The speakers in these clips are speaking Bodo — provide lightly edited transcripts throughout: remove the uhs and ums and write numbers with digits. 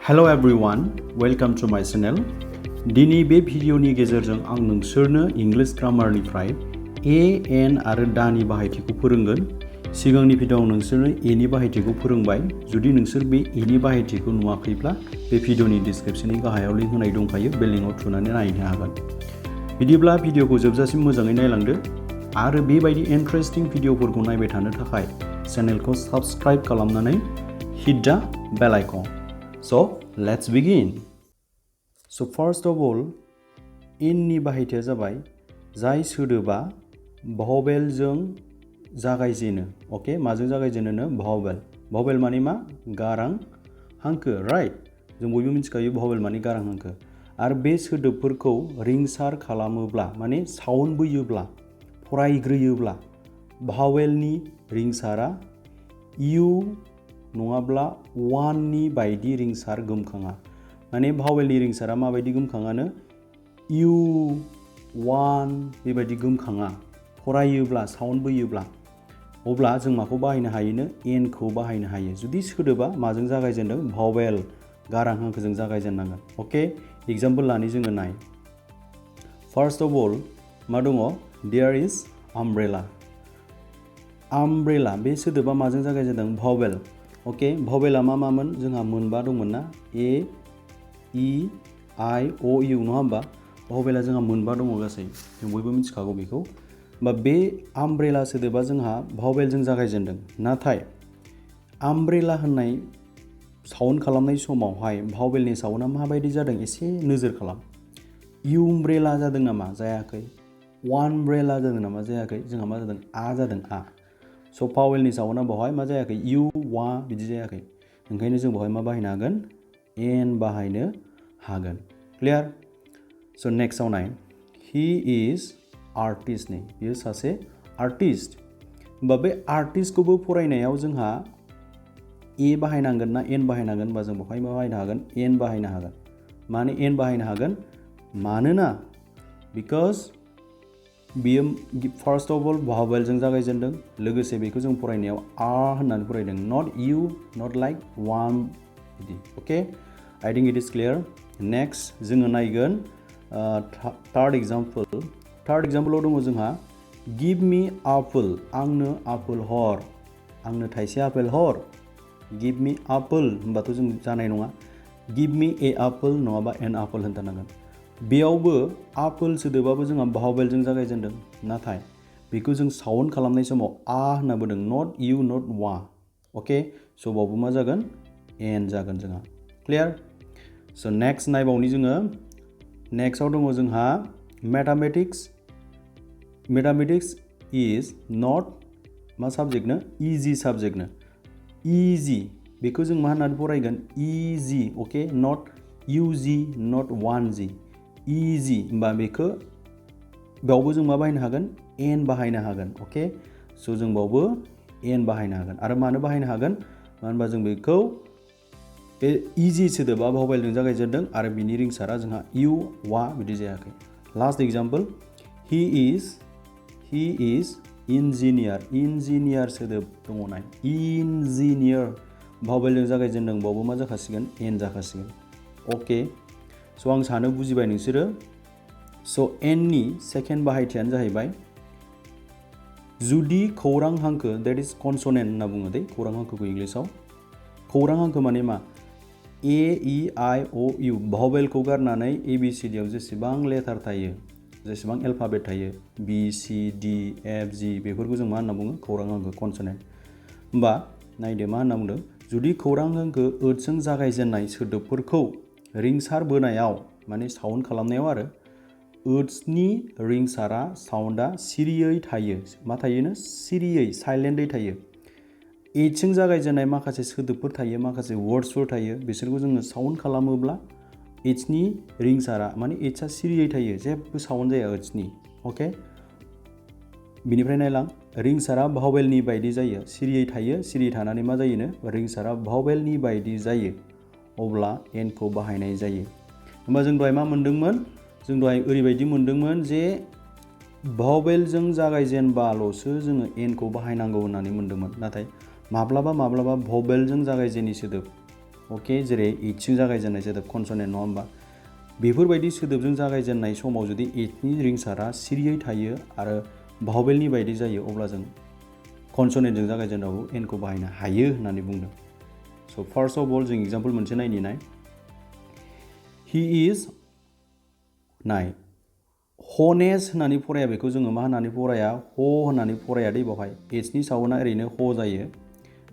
Hello everyone, welcome to my channel. दिनै बे भिडिअनि गेजेरजों आं नोंसोरनो इंलिश ग्रामारनिफ्राय ए, एन आरो दानि बाहायथिखौ फोरोंगोन। सिगांनि भिडिअआव नोंसोरनो एनि बाहायथिखौ फोरोंबाय। जुदि नोंसोर बे एनि बाहायथिखौ नुवाखैब्ला बे भिडिअनि डिसक्रिप्शननि गाहायाव लिंक होनाय दंखायो, बे लिंकआव थुनानै नायनो हागोन। बिदिब्ला भिडिअखौ जोबजासिम मोजाङै नायलांदो आरो बेबायदि इन्टारेस्टिं भिडिअफोरखौ नायबाय थानो थाखाय चेनेलखौ साबस्क्राइब खालामनानै hit the bell icon. So let's begin. So first of all, इननि बाहायथिया जाबाय जाय सोदोबा भावेलजों जागायजेनो। ओके, माजों जागायजेनो? भावेल। भावेल माने मा? गारां हांखो, राइट? जों बयबो मिथिखायो भावेल माने गारां हांखो। आरो बे सोदोबफोरखौ रिंसार खालामोब्ला माने साउन्ड बोयोब्ला, फरायग्रोयोब्ला भावेलनि रिंसारा इउ नङाब्ला वाननि बायदि रिंसार गोमखाङा। माने भावेलनि रिंसारा माबायदि गोमखाङानो? इउ, वान बेबायदि गोमखाङा। फरायोब्ला, साउन्ड बोयोब्ला, अब्ला जों माखौ बाहायनो हायोनो? एनखौ बाहायनो हायो। जुदि सोदोबा माजों जागायजेनदों? भावेल, गारां हांखोजों जागायजेननांगोन। अके, एग्जाम्पल लानि जोङो नाय। फार्स्ट अफ अल मा दङ? Their is umbrella. आमब्रेला बे सोदोबा माजों जागायजेनदों? भावेल। अके, भावेला मा मामोन? जोंहा मोनबा दंमोन ना? ए, इ, आइ, अ, इउ, नङा होमबा? भावेला जोंहा मोनबा दङ गासै। जों बयबो मिथिखागौ बेखौ। होमबा बे आमब्रेला सोदोबा जोंहा भावेलजों जागायजेनदों। नाथाय आमब्रेला होननाय साउन्ड खालामनाय समावहाय भावेलनि साउन्डआ माबायदि जादों एसे नोजोर खालाम। इउमब्रेला जादों नामा? जायाखै। वानब्रेला जादों नामा? जायाखै। जोंहा मा जादों? आ जादों, आ। स' भावेलनि साउन्डआ बेवहाय मा जायाखै? इउ, वा बिदि जायाखै। ओंखायनो जों बेवहाय मा बाहायनो हागोन? एन बाहायनो हागोन। क्लियार? स' नेक्स्टआव नाय। He is artist. नै बियो सासे आर्टिस्ट। होमबा बे आर्टिस्टखौबो फरायनायाव जोंहा ए बाहायनांगोन ना एन बाहायनांगोन? होमबा जों बेवहाय मा बाहायनो हागोन? एन बाहायनो हागोन। मानो एन बाहायनो हागोन? मानोना बिकज बियो फार्स्ट अफ अल भावेलजों जागायजेनदों। लोगोसे बेखौ जों फरायनायाव आ होननानै फरायदों। Not you, not like one बिदि। Okay, I think it is clear. Next जोङो नायगोन थार्ड एग्जाम्पल। थार्ड एग्जाम्पलाव दङ जोंहा गिभ मी आपोल। आंनो आपोल हर। आंनो थाइसे आपेल हर। गिभ मी आपोल होनबाथ' जों जानाय नङा। गिभ मी ए आपोल नङाबा एन आपोल होनथारनांगोन। बेयावबो आपोल सोदोबाबो जोंहा भावेलजों जागायजेनदों। नाथाय बेखौ जों साउन्ड खालामनाय समाव आ होनना बुंदों। नट इउ, नट वा। अके, स' बावबो मा जागोन? एन जागोन जोंहा। क्लियार? स' नेक्स्ट नायबावनि जोङो। नेक्स्टआव दङ जोंहा मेथामेटिक्स। मेथामेटिक्स इज नट मा साबजेक्टनो? इजि साबजेक्टनो। इजि बेखौ जों मा होननानै फरायगोन? इजि। अके, नट इउ जि, नट वान जि। इजि होमबा बेखौ बेयावबो जों मा बाहायनो हागोन? एन बाहायनो हागोन। अके, स' जों बावबो एन बाहायनो हागोन। आरो मानो बाहायनो हागोन? मानो होनबा जों बेखौ बे इजि सोदोबा भावेलजों जागायजेनदों आरो बिनि रिंसारा जोंहा इउ, वा बिदि जायाखै। Last example he is engineer. Engineer सोदोब दङ नाय। इन्जिनियार भावेलजों जागायजेनदों। बावबो मा जाखासिगोन? एन जाखासिगोन। अके, स' आं सानो बुजिबाय नोंसोरो। स' एननि सेकेन्ड बाहायथियानो जाहैबाय जुदि खौरां हांखो, देट इज कनसनेन्ट होनना बुङो दे खौरां हांखोखौ इंलिसाव। खौरां हांखो माने मा? ए, इ, आइ, अ, इउ भावेलखौ गारनानै ए बि सि डि आव जेसेबां लेटार थायो, जेसेबां एल्फाबेट थायो, बि, सि, डि, एफ, जि बेफोरखौ जों मा होनना बुङो? खौरां हांखो, कनसनेन्ट। होमबा नायदो मा होनना बुंदों? जुदि खौरां हांखो ओजों जागायजेननाय सोदोबफोरखौ रिंसार बोनायाव माने साउन्ड खालामनायाव आरो ओजनि रिंसारा साउन्डआ सिरियै थायो। मा थायोनो? सिरियै, साइलेन्टै थायो। एजों जागायजेननाय माखासे सोदोबफोर थायो, माखासे वर्ड्सफोर थायो, बिसोरखौ जोङो साउन्ड खालामोब्ला एजनि रिंसारा माने एजआ सिरियै थायो, जेबो साउन्ड जाया ओजनि। अके, बिनिफ्राय नायलां। रिंसारा भावेलनि बायदि जायो, सिरियै थायो। सिरियै थानानै मा जायोनो? रिंसारा भावेलनि बायदि जायो। अब्ला एनखौ बाहायनाय जायो। होमबा जों दहाय मा मोनदोंमोन? जों दहाय ओरैबायदि मोनदोंमोन जे भावेलजों जागायजेनबाल'सो जोङो एनखौ बाहायनांगौ होननानै मोनदोंमोन। नाथाय माब्लाबा माब्लाबा भावेलजों जागायजेनि सोदोब, अके जेरै एचजों जागायजेननाय सोदोब कनसनेन्ट नङा होमबा बेफोरबायदि सोदोबजों जागायजेननाय समाव जुदि एचनि रिंसारा सिरियै थायो आरो भावेलनि बायदि जायो अब्ला जों कनसनेन्टजों जागायजेननायाव एनखौ बाहायनो हायो होननानै बुंदों स' फार्स्ट अफ अल जों एग्जाम्पल मोनसे नाय हि इज नाय हनेस होननानै फराया बेखौ जोङो मा होननानै फराया ह होननानै फराया दै बेवहाय एचनि साउन्डआ ओरैनो ह जायो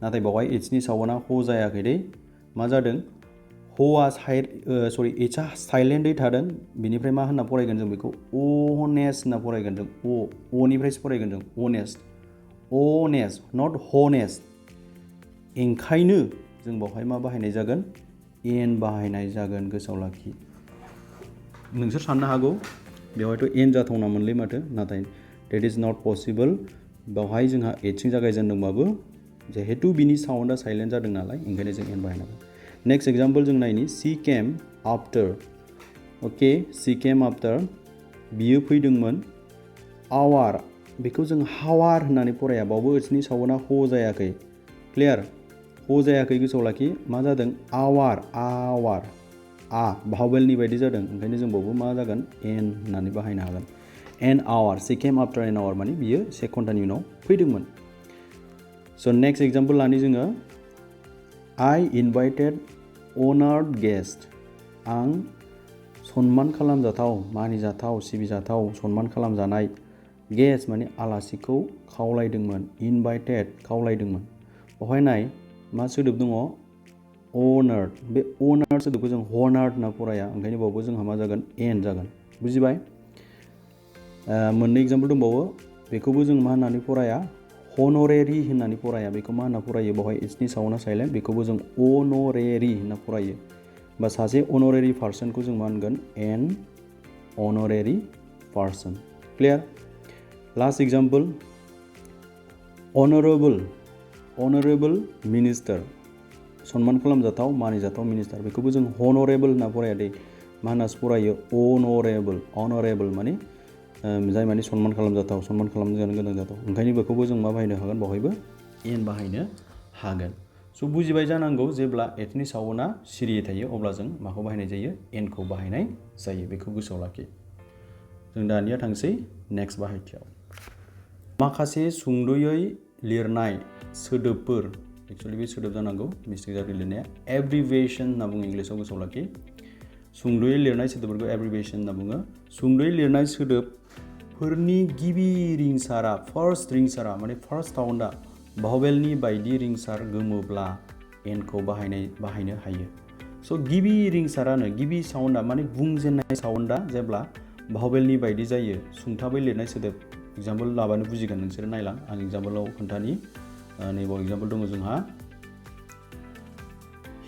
नाथाय बेवहाय एचनि साउन्डआ ह जायाखै दै मा जादों हआ एचआ साइलेन्टै थादों बिनिफ्राय मा होनना फरायगोन जों बेखौ अनेस होनना फरायगोन जों अनिफ्रायसो फरायगोन जों अनेस नट हनेस ओंखायनो जों बेवहाय मा बाहायनाय जागोन एन बाहायनाय जागोन गोसोआव लाखि नोंसोर साननो हागौ बेवहायथ' एन जाथावनामोनलै माथो नाथाय डेट इज नट पसिबल बेवहाय जोंहा एचजों जागायजेनदोंबाबो जिहेतु बिनि साउन्डआ साइलेन्ट जादों नालाय ओंखायनो जों एन बाहायनांगोन नेक्स्ट एग्जाम्पल जों नायनि सी केम आफ्टार अके सी केम आफ्टार बियो फैदोंमोन आवार बेखौ जों हावार होननानै फराया बावबो एचनि साउन्डआ ह जायाखै क्लियार ह जायाखै गोसोआव लाखि मा जादों आवार आ भावेलनि बायदि जादों ओंखायनो जों बावबो मा जागोन एन होननानै बाहायनो हागोन एन आवार सी केम आफ्टार एन आवार माने बियो से घन्टानि उनाव फैदोंमोन स' नेक्स्ट एग्जाम्पल लानि जोङो I invited honored guest आं सनमान खालामजाथाव मानिजाथाव सिबिजाथाव सनमान खालामजानाय गेस्ट माने आलासिखौ खावलायदोंमोन इनभाइटेड खावलायदोंमोन बेवहाय नाय मा सोदोब दङ honored बे honored सोदोबखौ जों honored होनना फराया ओंखायनो बावबो जोंहा मा जागोन एन जागोन बुजिबाय मोननै एग्जाम्पल दंबावो बेखौबो जों मा होननानै फराया हनरेरि होननानै फराया बेखौ मा होनना फरायो बेवहाय एचनि साउन्डआ साइलेन्ट बेखौबो जों अनरेरि होनना फरायो बा सासे अनरेरि पार्सनखौ जों मा होनगोन an honorary person clear last example honourable minister सनमान खालामजाथाव मानिजाथाव मिनिस्टार बेखौबो जों हनरेबल होनना फराया दै मा होननासो फरायो अनरेबल माने जाय माने सनमान खालामजाथाव सनमान खालामजानो गोनां जाथाव ओंखायनो बेखौबो जों मा बाहायनो हागोन बेवहायबो एन बाहायनो हागोन स' बुजिबाय जानांगौ जेब्ला एचनि साउन्डआ सिरियै थायो अब्ला जों माखौ बाहायनाय जायो एनखौ बाहायनाय जायो बेखौ गोसोआव लाखि जों दानिया थांसै नेक्स्ट बाहायथियाव माखासे सुंद'यै लिरनाय सोदोबफोर एक्सुवेलि बे सोदोब जानांगौ मिस्टेक जादों लिरनाया एब्रिभिएशन होनना बुङो इंलिसाव गोसोआव लाखि सुंद'यै लिरनाय सोदोबफोरखौ एब्रिभिएशन होनना बुङो सुंद'यै लिरनाय सोदोबफोरनि गिबि रिंसारा फार्स्ट रिंसारा माने फार्स्ट साउन्डआ भावेलनि बायदि रिंसार गोमोब्ला एनखौ बाहायनो हायो स' गिबि रिंसारानो गिबि साउन्डआ माने बुंजेननाय साउन्डआ जेब्ला भावेलनि बायदि जायो सुंथाबै लिरनाय सोदोब एग्जाम्पल लाबानो बुजिगोन नोंसोरो नायलां आं एग्जाम्पलाव खोन्थानि नैबाव एग्जाम्पल दङ जोंहा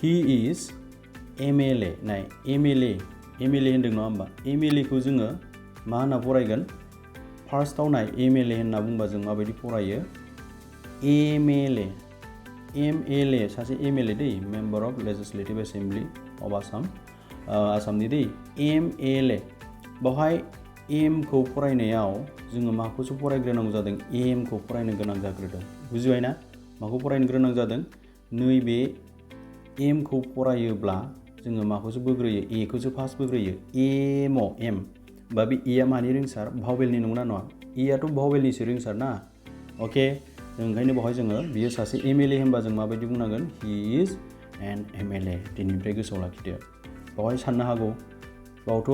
हि इज एमएलए नाय एमएलए होन्दों नङा होमबा एमएलएखौ जोङो मा होनना फरायगोन फार्स्टआव नाय एमएलए होनना बुंबा जों माबायदि फरायो एमएलए सासे एमएलए दै member of legislative assembly of आसामनि दै एमएलए बेवहाय एमखौ फरायनायाव जोङो माखौसो फरायग्रोनांगौ जादों एमखौ फरायनो गोनां जाग्रोदों बुजिबाय ना माखौ फरायनो गोनां जादों नैबे एमखौ फरायोब्ला जोङो माखौसो बोग्रोयो एखौसो फार्स्ट बोग्रोयो एम बा बे एआ मानि रिंसार भावेलनि नंगौना नङा एआथ' भावेलनिसो रिंसार ना अके ओंखायनो बेवहाय जोङो बियो सासे एमएलए होनबा जों माबायदि बुंनांगोन हि इज एन एमएलए दिनैनिफ्राय गोसोआव लाखिदो बेवहाय साननो हागौ बावथ'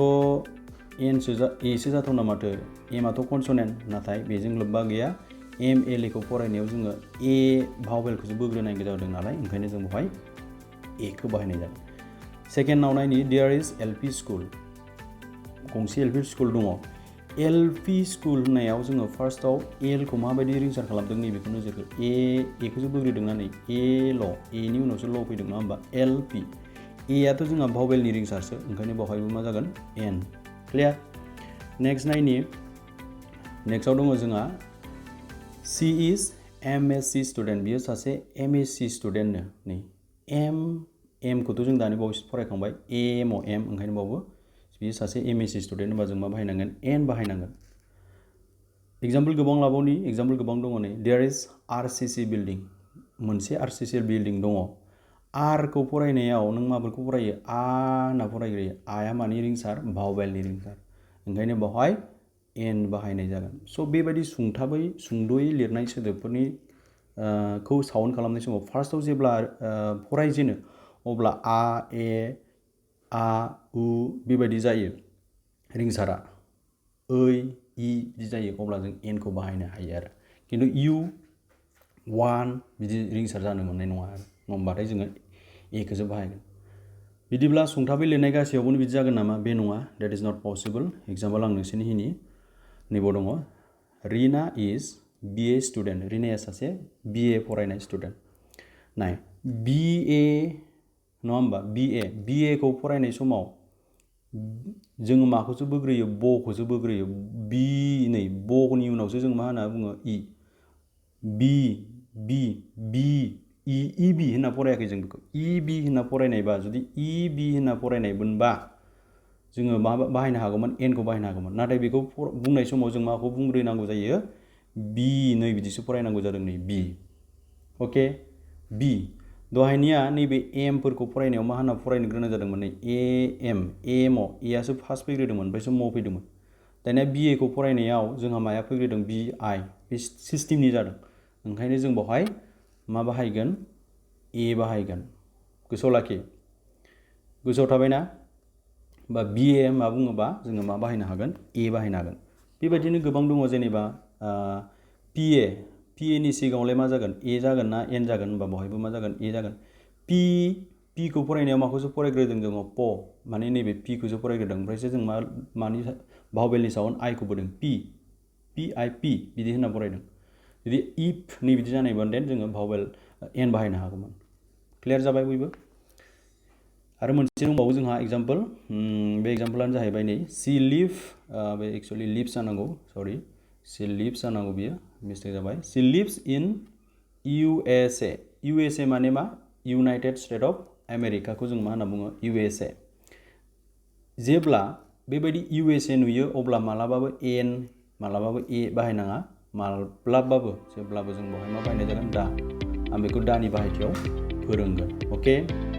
एसो जाथावना माथो एमआथ' कनसनेन्ट नाथाय बेजों लोब्बा गैया एमएलएखौ फरायनायाव जोङो ए भावेलखौसो बोग्रोनाय जादों नालाय ओंखायनो जों बेवहाय एखौ बाहायनाय जादों सेकेन्डआव नायनि देयार इज एलपि स्कुल गंसे एलपि स्कुल दङ एलपि स्कुल होननायाव जोङो फार्स्टआव एलखौ माबायदि रिंसार खालामदों नैबेखौ नोजोर हो एखौसो बोग्रोदोंना नै एनि उनावसो ल फैदों नङा होमबा एलपि एआथ' जोंहा भावेलनि रिंसारसो ओंखायनो बेवहायबो मा जागोन एन क्लियार नेक्स्ट नायनि नेक्स्टआव दङ जोंहा सी इज एमएससी स्टुडेन्ट बियो सासे एमएससी स्टुडेन्टनो नै एमखौथ' जों दानि बावैसो फरायखांबाय एम ओंखायनो बावबो बियो सासे एमएससी स्टुडेन्ट होनबा जों मा बाहायनांगोन एन बाहायनांगोन एग्जाम्पल गोबां लाबावनि एग्जाम्पल गोबां दङ नै देयार इज आरसीसी बिल्डिं मोनसे आरसीसी बिल्डिं दङ आर खौ फरायनायाव नों माफोरखौ फरायो आ होनना फरायग्रोयो आया मानि रिंसार भावेलनि रिंसार ओंखायनो बेवहाय एन बाहायनाय जागोन स' बेबायदि सुंद'यै लिरनाय सोदोबफोरनि खौ साउन्ड खालामनाय समाव फार्स्टआव जेब्ला फरायजेनो अब्ला आ ए आ उ बेबायदि जायो रिंसारा ओइ इ बिदि जायो अब्ला जों एनखौ बाहायनो हायो आरो खिन्थु इउ वान बिदि रिंसार जानो मोननाय नङा आरो होमबाथाय जोङो एकखौसो बाहायगोन बिदिब्ला सुंथाबै लिरनाय गासैयावबो बिदि जागोन नामा बे नङा that is not possible example आं नोंसोरनि हिनि नैबाव दङ रिना इज BA स्टुडेन्ट रिनाया सासे BA फरायनाय स्टुडेन्ट नाय BA नङा होमबा BA खौ फरायनाय समाव जोङो माखौसो बोग्रोयो ब'खौसो बोग्रोयो बि नै ब'नि उनावसो जों मा होनना बुङो इ बि होनना फरायाखै जों बेखौ बि होनना फरायनायबा जुदि बि होनना फरायनायमोनबा जोङो मा बाहायनो हागौमोन एनखौ बाहायनो हागौमोन नाथाय बेखौ बुंनाय समाव जों माखौ बुंग्रोनांगौ जायो बि नै बिदिसो फरायनांगौ जादों नै बि अके बि दहायनिया नैबे एमफोरखौ फरायनायाव मा होनना फरायनो गोनां जादोंमोन नै एमआव एआसो फार्स्ट फैग्रोदोंमोन ओमफ्रायसो म फैदोंमोन दानिया बिएखौ फरायनायाव जोंहा माया फैग्रोदों BI बे सिस्टेमनि जादों ओंखायनो जों बेवहाय मा बाहायगोन ए बाहायगोन गोसोआव लाखि गोसोआव थाबायना बा BA मा बुङोबा जोङो मा बाहायनो हागोन ए बाहायनो हागोन बेबायदिनो गोबां दङ जेनेबा PA नि सिगाङावलाय मा जागोन ए जागोन ना एन जागोन होनबा बेवहायबो मा जागोन ए जागोन पि खौ फरायनायाव माखौसो फरायग्रोदों जोङो माने नैबे पि खौसो फरायग्रोदों ओमफ्रायसो जों मानि भावेलनि साउन्ड आइ खौ बोदों पि बिदि होनना फरायदों जुदि इफ नै बिदि जानायबा देन जोङो भावेल एन बाहायनो हागौमोन क्लियार जाबाय बयबो आरो मोनसे दंबावो जोंहा एग्जाम्पल बे एग्जाम्पलानो जाहैबाय नै सी लिभ बे एक्सुवेलि लिभ्स जानांगौ सरि सी लिभ्स जानांगौ बियो मिस्टेक जाबाय सी लिभ्स इन USA माने मा इउनाइटेड स्टेट अफ आमेरिकाखौ जों मा होनना बुङो USA जेब्ला बेबायदि USA नुयो अब्ला मालाबाबो एन मालाबाबो ए बाहायनाङा माब्लाबाबो जेब्लाबो जों बेवहाय मा बाहायनाय जागोन दा आं बेखौ दानि बाहायथियाव फोरोंगोन अके